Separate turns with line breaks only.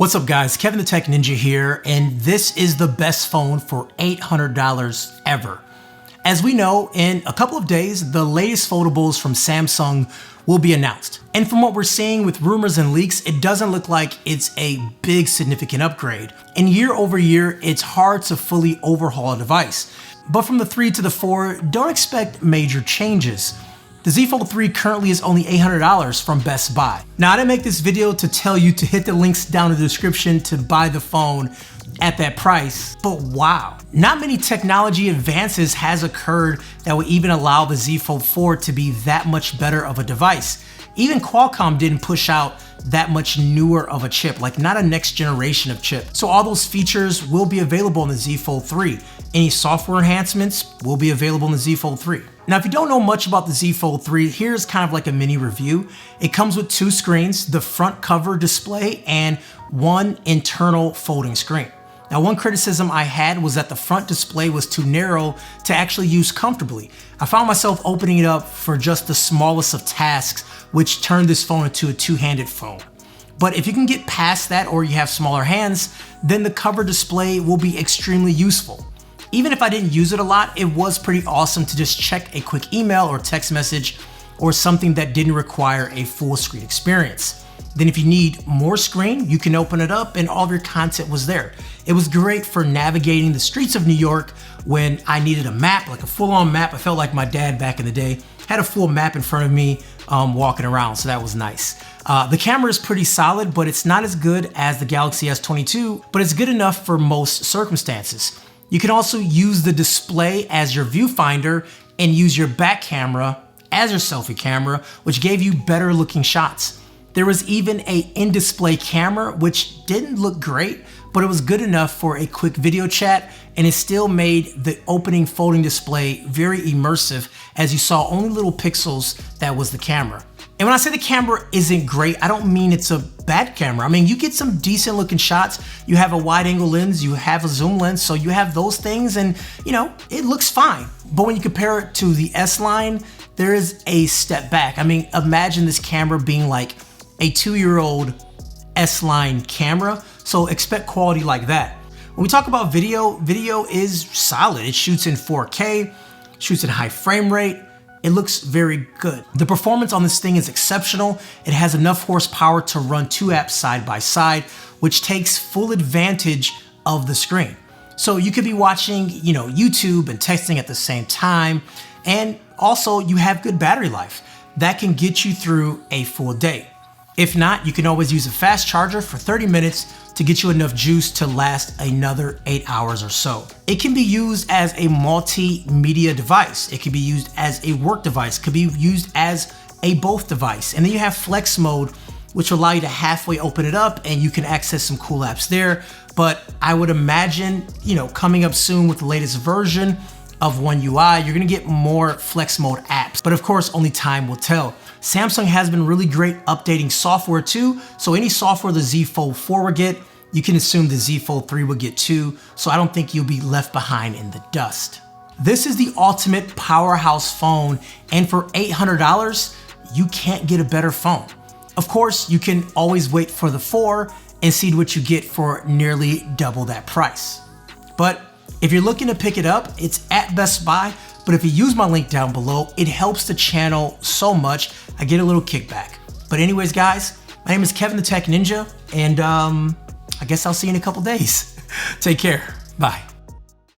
What's up guys, Kevin the Tech Ninja here, and this is the best phone for $800 ever. As we know, in a couple of days, the latest foldables from Samsung will be announced. And from what we're seeing with rumors and leaks, it doesn't look like it's a big significant upgrade. And year over year, it's hard to fully overhaul a device. But from the 3 to the 4, don't expect major changes. The Z Fold3 currently is only $800 from Best Buy. Now, I didn't make this video to tell you to hit the links down in the description to buy the phone at that price, but wow. Not many technology advances has occurred that would even allow the Z Fold4 to be that much better of a device. Even Qualcomm didn't push out that much newer of a chip, like not a next generation of chip. So all those features will be available in the Z Fold3. Any software enhancements will be available in the Z Fold3. Now, if you don't know much about the Z Fold3, here's kind of like a mini review. It comes with 2 screens, the front cover display and one internal folding screen. Now, one criticism I had was that the front display was too narrow to actually use comfortably. I found myself opening it up for just the smallest of tasks, which turned this phone into a two-handed phone. But if you can get past that or you have smaller hands, then the cover display will be extremely useful. Even if I didn't use it a lot, it was pretty awesome to just check a quick email or text message or something that didn't require a full screen experience. Then if you need more screen, you can open it up and all of your content was there. It was great for navigating the streets of New York when I needed a map, like a full-on map. I felt like my dad back in the day had a full map in front of me walking around, so that was nice. The camera is pretty solid, but it's not as good as the Galaxy S22, but it's good enough for most circumstances. You can also use the display as your viewfinder and use your back camera as your selfie camera, which gave you better looking shots. There was even a in-display camera, which didn't look great, but it was good enough for a quick video chat, and it still made the opening folding display very immersive as you saw only little pixels that was the camera. And when I say the camera isn't great, I don't mean it's a bad camera. I mean, you get some decent looking shots. You have a wide angle lens, you have a zoom lens, so you have those things and you know, it looks fine. But when you compare it to the S line, there is a step back. I mean, imagine this camera being like a 2-year-old S line camera. So expect quality like that. When we talk about video, video is solid. It shoots in 4K, shoots in high frame rate. It looks very good. The performance on this thing is exceptional. It has enough horsepower to run 2 apps side by side, which takes full advantage of the screen. So you could be watching, YouTube and texting at the same time. And also you have good battery life that can get you through a full day. If not, you can always use a fast charger for 30 minutes to get you enough juice to last another 8 hours or so. It can be used as a multimedia device. It can be used as a work device, could be used as a both device. And then you have flex mode, which will allow you to halfway open it up and you can access some cool apps there. But I would imagine, coming up soon with the latest version of One UI, you're gonna get more flex mode apps. But of course, only time will tell. Samsung has been really great updating software too. So any software the Z Fold4 will get, you can assume the Z Fold3 will get too. So I don't think you'll be left behind in the dust. This is the ultimate powerhouse phone. And for $800, you can't get a better phone. Of course, you can always wait for the 4 and see what you get for nearly double that price. But if you're looking to pick it up, it's at Best Buy, but if you use my link down below, it helps the channel so much. I get a little kickback. But anyways, guys, my name is Kevin the Tech Ninja, and I guess I'll see you in a couple days. Take care. Bye.